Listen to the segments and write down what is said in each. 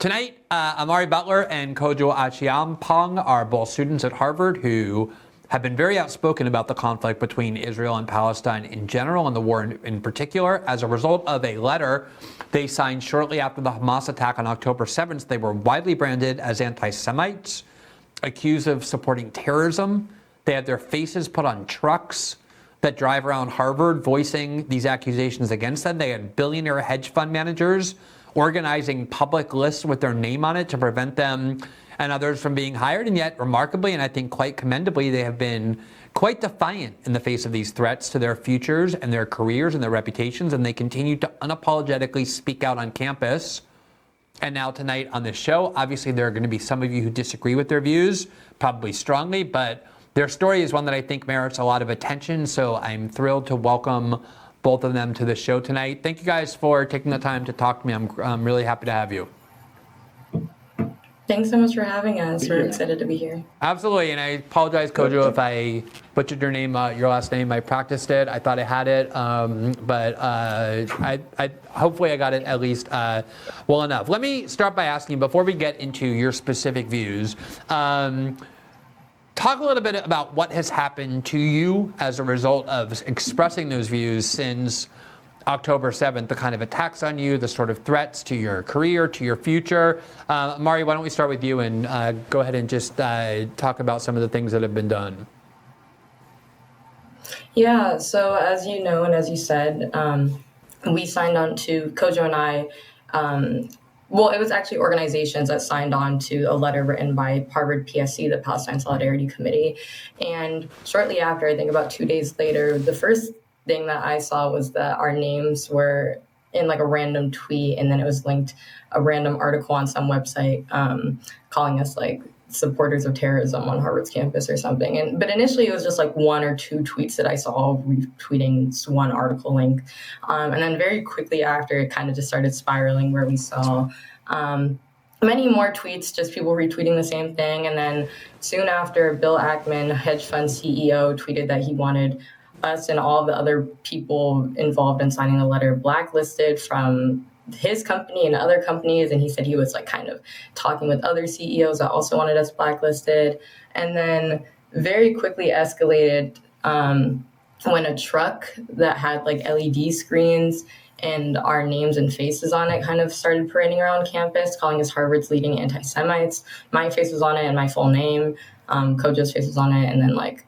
Tonight, Amari Butler and Kojo Achiampong are both students at Harvard who have been very outspoken about the conflict between Israel and Palestine in general and the war in particular. As a result of a letter they signed shortly after the Hamas attack on October 7th, they were widely branded as anti-Semites, accused of supporting terrorism. They had their faces put on trucks that drive around Harvard voicing these accusations against them. They had billionaire hedge fund managers organizing public lists with their name on it to prevent them and others from being hired. And yet, remarkably, and I think quite commendably, they have been quite defiant in the face of these threats to their futures and their careers and their reputations. And they continue to unapologetically speak out on campus. And now tonight on this show, obviously there are going to be some of you who disagree with their views, probably strongly, but their story is one that I think merits a lot of attention. So I'm thrilled to welcome both of them to the show tonight. Thank you guys for taking the time to talk to me. I'm really happy to have you. Thanks so much for having us. We're excited to be here. Absolutely, and I apologize, Kojo, if I butchered your name, your last name. I practiced it. I thought I had it, but I hopefully I got it at least well enough. Let me start by asking, before we get into your specific views, talk a little bit about what has happened to you as a result of expressing those views since October 7th, the kind of attacks on you, the sort of threats to your career, to your future. Mari, why don't we start with you and go ahead and just talk about some of the things that have been done. Yeah, so as you know, and as you said, we signed on to, Kojo and I, well, it was actually organizations that signed on to a letter written by Harvard PSC, the Palestine Solidarity Committee. And shortly after, I think about 2 days later, the first thing that I saw was that our names were in like a random tweet, and then it was linked a random article on some website calling us like supporters of terrorism on Harvard's campus or something. But initially it was just like one or two tweets that I saw retweeting one article link. And then very quickly after, it kind of just started spiraling where we saw many more tweets, just people retweeting the same thing. And then soon after, Bill Ackman, hedge fund CEO, tweeted that he wanted us and all the other people involved in signing the letter blacklisted from his company and other companies. And he said he was like kind of talking with other CEOs that also wanted us blacklisted. And then very quickly escalated when a truck that had like LED screens and our names and faces on it kind of started parading around campus, calling us Harvard's leading anti-Semites. My face was on it and my full name, Kojo's face was on it, and then like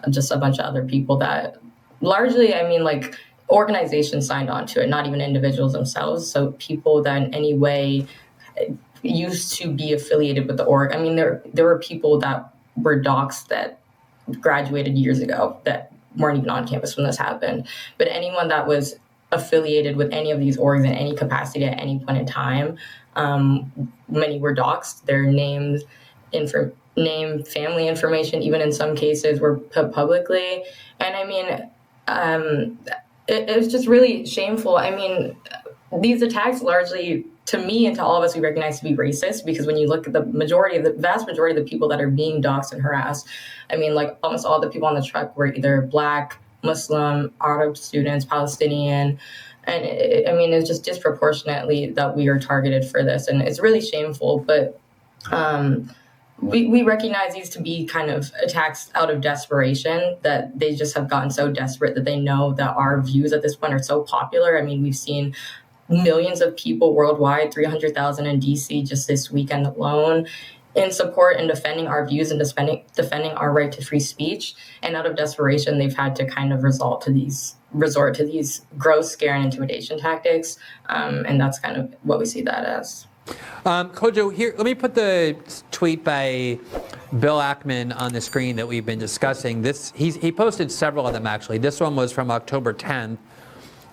just a bunch of other people that largely, I mean, like organizations signed on to it, not even individuals themselves. So people that in any way used to be affiliated with the org. I mean, there were people that were doxxed that graduated years ago that weren't even on campus when this happened. But anyone that was affiliated with any of these orgs in any capacity at any point in time, many were doxxed. Their names, name, family information, even in some cases, were put publicly. And I mean, it was just really shameful. I mean, these attacks largely, to me and to all of us, we recognize to be racist, because when you look at the vast majority of the people that are being doxxed and harassed, I mean, like almost all the people on the truck were either Black, Muslim, Arab students, Palestinian. And I mean, it's just disproportionately that we are targeted for this. And it's really shameful. But we recognize these to be kind of attacks out of desperation, that they just have gotten so desperate that they know that our views at this point are so popular. I mean, we've seen millions of people worldwide, 300,000 in DC just this weekend alone, in support and defending our views and defending our right to free speech. And out of desperation, they've had to kind of resort to these gross scare and intimidation tactics. And that's kind of what we see that as. Kojo, here, let me put the tweet by Bill Ackman on the screen that we've been discussing. He posted several of them, actually. This one was from October 10th,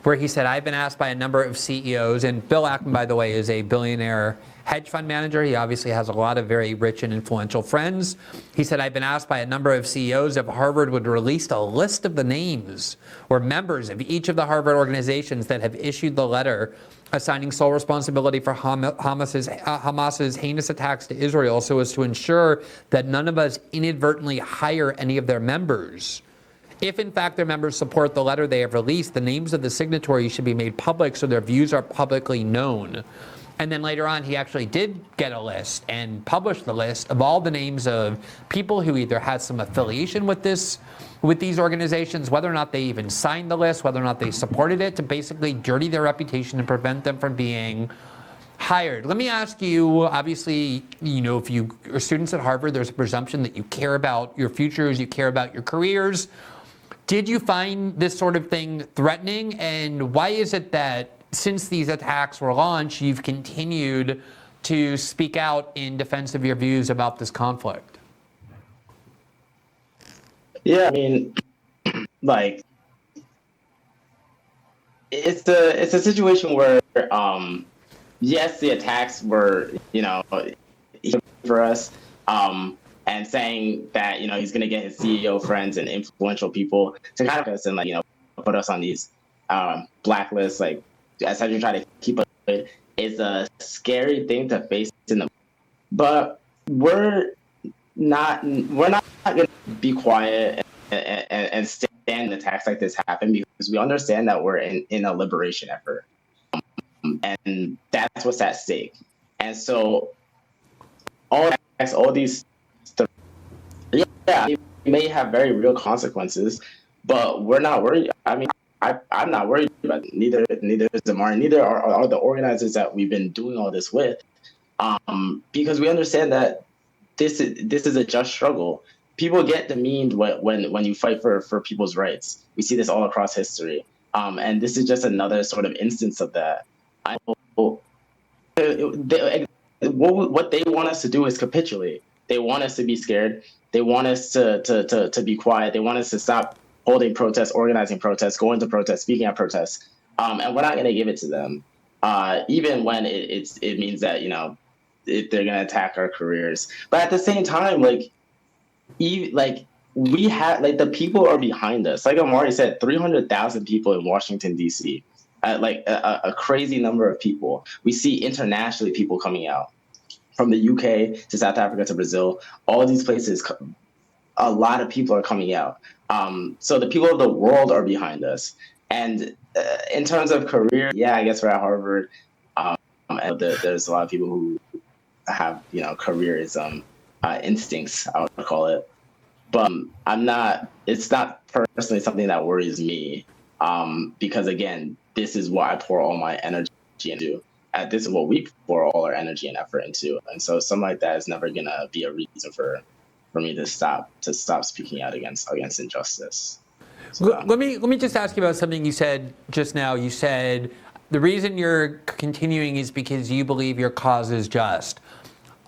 where he said, I've been asked by a number of CEOs, and Bill Ackman, by the way, is a billionaire hedge fund manager. He obviously has a lot of very rich and influential friends. He said, I've been asked by a number of CEOs if Harvard would release a list of the names or members of each of the Harvard organizations that have issued the letter assigning sole responsibility for Hamas's heinous attacks to Israel, so as to ensure that none of us inadvertently hire any of their members. If in fact their members support the letter they have released, the names of the signatories should be made public so their views are publicly known. And then later on, he actually did get a list and published the list of all the names of people who either had some affiliation with these organizations, whether or not they even signed the list, whether or not they supported it, to basically dirty their reputation and prevent them from being hired. Let me ask you, obviously, if you are students at Harvard, there's a presumption that you care about your futures, you care about your careers. Did you find this sort of thing threatening? And why is it that since these attacks were launched, you've continued to speak out in defense of your views about this conflict? Yeah, I mean, like, it's a situation where, yes, the attacks were, for us, and saying that, he's going to get his CEO friends and influential people to kind of us and, put us on these blacklists, like, essentially try to keep us is a scary thing to face but we're not going to be quiet and stand attacks like this happen, because we understand that we're in a liberation effort, and that's what's at stake. And so all these stuff, it may have very real consequences, but we're not worried. I mean, I'm not worried about it. Neither is Amari, neither are the organizers that we've been doing all this with, because we understand that this is a just struggle. People get demeaned when you fight for people's rights. We see this all across history, and this is just another sort of instance of that. What they want us to do is capitulate. They want us to be scared. They want us to be quiet. They want us to stop holding protests, organizing protests, going to protests, speaking at protests, and we're not going to give it to them, even when it means that they're going to attack our careers. But at the same time, we have the people are behind us. Like Amari said, 300,000 people in Washington D.C. A crazy number of people. We see internationally people coming out from the UK to South Africa to Brazil. All these places, a lot of people are coming out. So the people of the world are behind us. And in terms of career, I guess we're at Harvard. And there's a lot of people who have, careerism instincts, I would call it. But it's not personally something that worries me, because, again, this is what I pour all my energy into. This is what we pour all our energy and effort into. And so something like that is never going to be a reason for me to stop speaking out against injustice. So, let me just ask you about something you said just now. You said the reason you're continuing is because you believe your cause is just.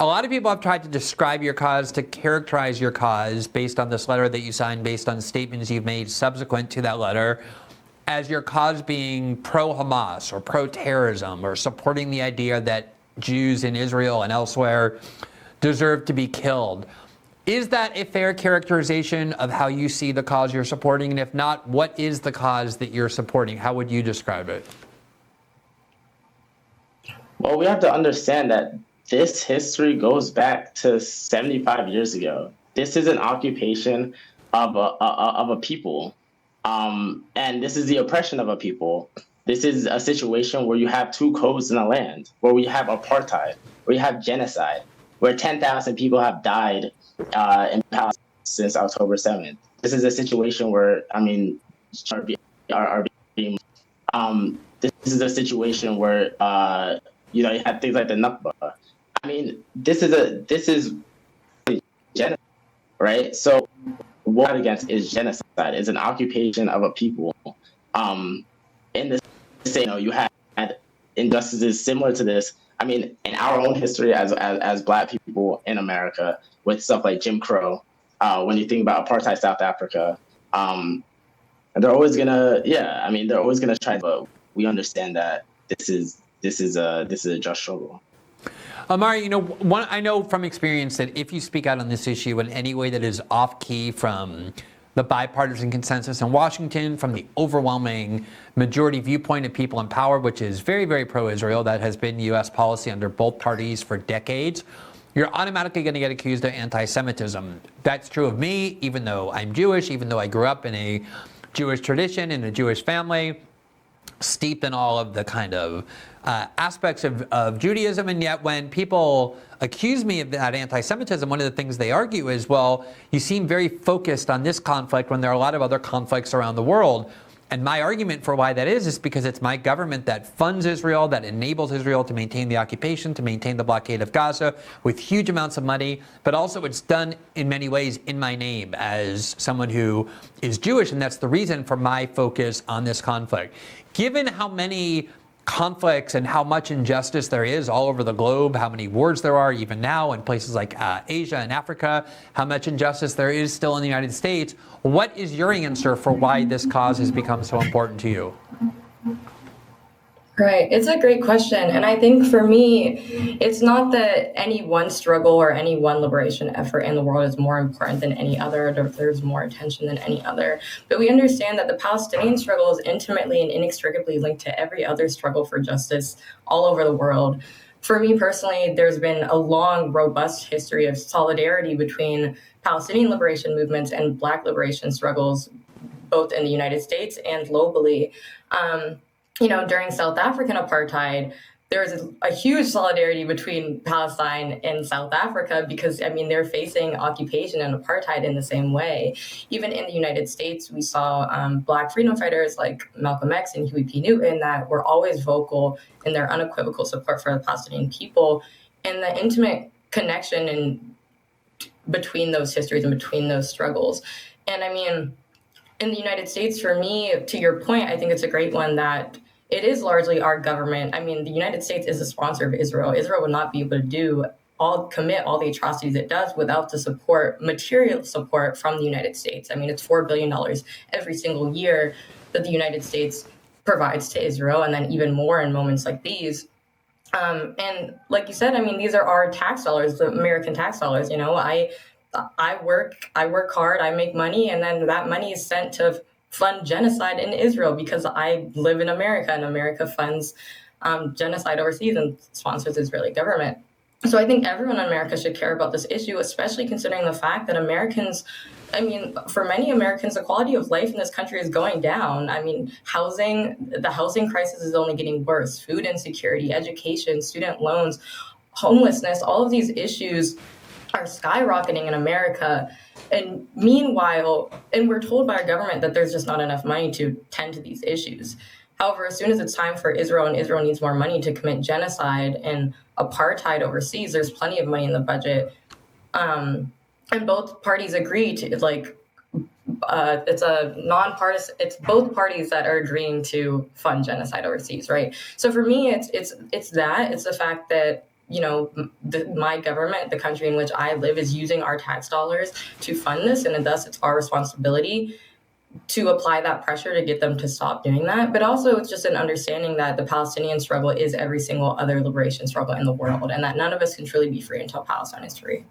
A lot of people have tried to describe your cause, to characterize your cause based on this letter that you signed, based on statements you've made subsequent to that letter, as your cause being pro-Hamas or pro-terrorism, or supporting the idea that Jews in Israel and elsewhere deserve to be killed. Is that a fair characterization of how you see the cause you're supporting? And if not, what is the cause that you're supporting? How would you describe it? Well, we have to understand that this history goes back to 75 years ago. This is an occupation of a people, and this is the oppression of a people. This is a situation where you have two codes in a land, where we have apartheid, where you have genocide, where 10,000 people have died in Palestine since October 7th. This is a situation where, this is a situation where, you have things like the Nakba. This is genocide, right? So what against is genocide. It's an occupation of a people. In this, you had injustices similar to this. In our own history as Black people in America, with stuff like Jim Crow, when you think about apartheid South Africa, they're always gonna, they're always gonna try. But we understand that this is a just struggle. Amari, I know from experience that if you speak out on this issue in any way that is off key from the bipartisan consensus in Washington, from the overwhelming majority viewpoint of people in power, which is very, very pro-Israel, that has been U.S. policy under both parties for decades, you're automatically going to get accused of anti-Semitism. That's true of me, even though I'm Jewish, even though I grew up in a Jewish tradition, in a Jewish family. steeped in all of the kind of aspects of Judaism. And yet when people accuse me of that anti-Semitism, one of the things they argue is, well, you seem very focused on this conflict when there are a lot of other conflicts around the world. And my argument for why that is because it's my government that funds Israel, that enables Israel to maintain the occupation, to maintain the blockade of Gaza with huge amounts of money, but also it's done in many ways in my name as someone who is Jewish, and that's the reason for my focus on this conflict. Given how many conflicts and how much injustice there is all over the globe, how many wars there are even now in places like Asia and Africa, how much injustice there is still in the United States, what is your answer for why this cause has become so important to you? Right. It's a great question. And I think for me, it's not that any one struggle or any one liberation effort in the world is more important than any other, or there's more attention than any other. But we understand that the Palestinian struggle is intimately and inextricably linked to every other struggle for justice all over the world. For me personally, there's been a long, robust history of solidarity between Palestinian liberation movements and Black liberation struggles, both in the United States and globally. During South African apartheid, there was a huge solidarity between Palestine and South Africa because, they're facing occupation and apartheid in the same way. Even in the United States, we saw Black freedom fighters like Malcolm X and Huey P. Newton that were always vocal in their unequivocal support for the Palestinian people, and the intimate connection between those histories and between those struggles. And in the United States, for me, to your point, I think it's a great one that it is largely our government. The United States is a sponsor of Israel. Israel would not be able to commit all the atrocities it does without the material support from the United States. It's $4 billion every single year that the United States provides to Israel, and then even more in moments like these. And like you said, these are our tax dollars, the American tax dollars. I work hard, I make money, and then that money is sent to fund genocide in Israel because I live in America, and America funds genocide overseas and sponsors the Israeli government. So I think everyone in America should care about this issue, especially considering the fact that for many Americans, the quality of life in this country is going down. The housing crisis is only getting worse. Food insecurity, education, student loans, homelessness, all of these issues are skyrocketing in America. And meanwhile, we're told by our government that there's just not enough money to tend to these issues. However, as soon as it's time for Israel and Israel needs more money to commit genocide and apartheid overseas, there's plenty of money in the budget. And both parties agree to, it's a nonpartisan, it's both parties that are agreeing to fund genocide overseas, right? So for me, it's the fact that my government, the country in which I live, is using our tax dollars to fund this, and thus it's our responsibility to apply that pressure to get them to stop doing that. But also it's just an understanding that the Palestinian struggle is every single other liberation struggle in the world, and that none of us can truly be free until Palestine is free.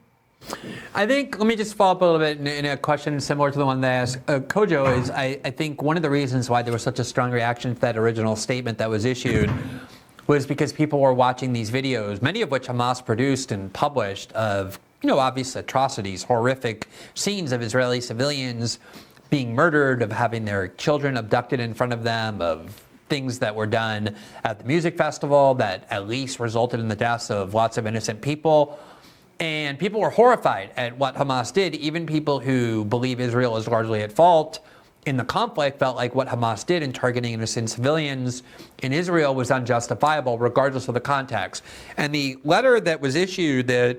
I think, let me just follow up a little bit in a question similar to the one that I asked Kojo, is I think one of the reasons why there was such a strong reaction to that original statement that was issued was because people were watching these videos, many of which Hamas produced and published, of, obvious atrocities, horrific scenes of Israeli civilians being murdered, of having their children abducted in front of them, of things that were done at the music festival that at least resulted in the deaths of lots of innocent people. And people were horrified at what Hamas did. Even people who believe Israel is largely at fault in the conflict felt like what Hamas did in targeting innocent civilians in Israel was unjustifiable, regardless of the context. And the letter that was issued that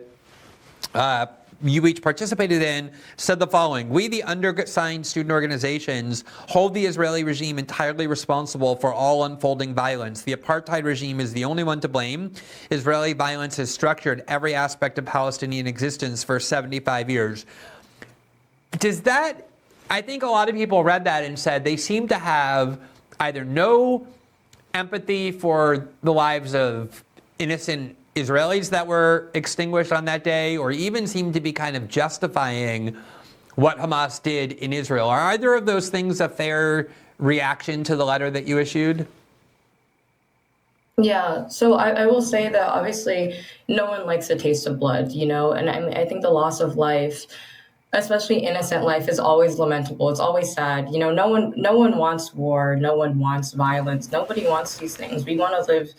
you each participated in said the following: "We, the undersigned student organizations, hold the Israeli regime entirely responsible for all unfolding violence. The apartheid regime is the only one to blame. Israeli violence has structured every aspect of Palestinian existence for 75 years." Does that, I think a lot of people read that and said they seem to have either no empathy for the lives of innocent Israelis that were extinguished on that day, or even seem to be kind of justifying what Hamas did in Israel. Are either of those things a fair reaction to the letter that you issued? Yeah, so I will say that obviously no one likes the taste of blood, and I think the loss of life especially innocent life, is always lamentable. It's always sad. You know, no one wants war. No one wants violence. Nobody wants these things. We want to live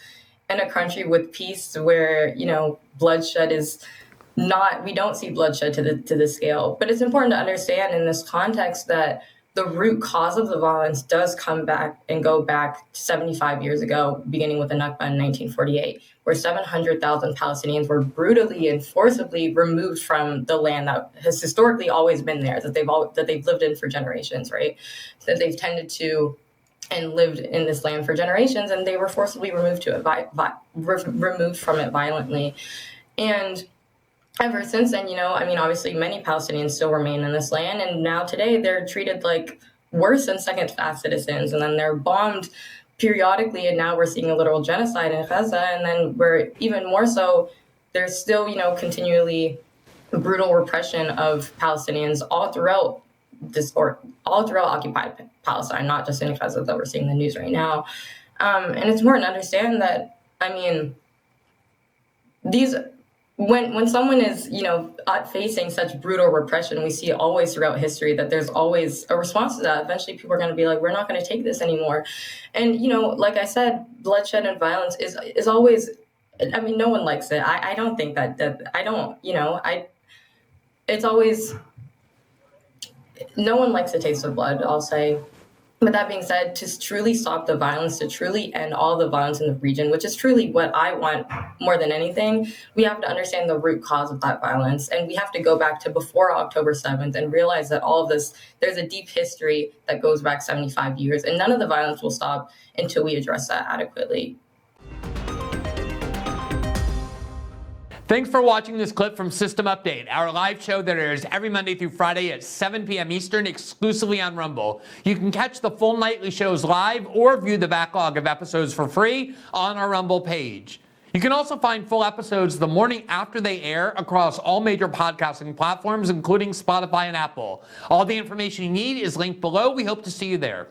in a country with peace where, you know, bloodshed is not, we don't see bloodshed to the scale. But it's important to understand in this context that the root cause of the violence does come back and go back 75 years ago, beginning with the Nakba in 1948, where 700,000 Palestinians were brutally and forcibly removed from the land that has historically always been there, that they've lived in for generations, right? That they've tended to and lived in this land for generations, and they were forcibly removed removed from it violently. And ever since then, you know, I mean, obviously many Palestinians still remain in this land, and now today they're treated like worse than second-class citizens, and then they're bombed periodically, and now we're seeing a literal genocide in Gaza, and then we're even more so, there's still, you know, continually brutal repression of Palestinians all throughout occupied Palestine, not just in Gaza that we're seeing in the news right now. And it's important to understand that, I mean, when someone is, you know, facing such brutal repression, we see always throughout history that there's always a response to that. Eventually people are going to be like, we're not going to take this anymore. And, you know, like I said, bloodshed and violence is always, I mean, no one likes it. I don't think that I don't, you know, it's always, no one likes the taste of blood, I'll say. But that being said, to truly stop the violence, to truly end all the violence in the region, which is truly what I want more than anything, we have to understand the root cause of that violence. And we have to go back to before October 7th and realize that all of this, there's a deep history that goes back 75 years, and none of the violence will stop until we address that adequately. Thanks for watching this clip from System Update, our live show that airs every Monday through Friday at 7 p.m. Eastern exclusively on Rumble. You can catch the full nightly shows live or view the backlog of episodes for free on our Rumble page. You can also find full episodes the morning after they air across all major podcasting platforms, including Spotify and Apple. All the information you need is linked below. We hope to see you there.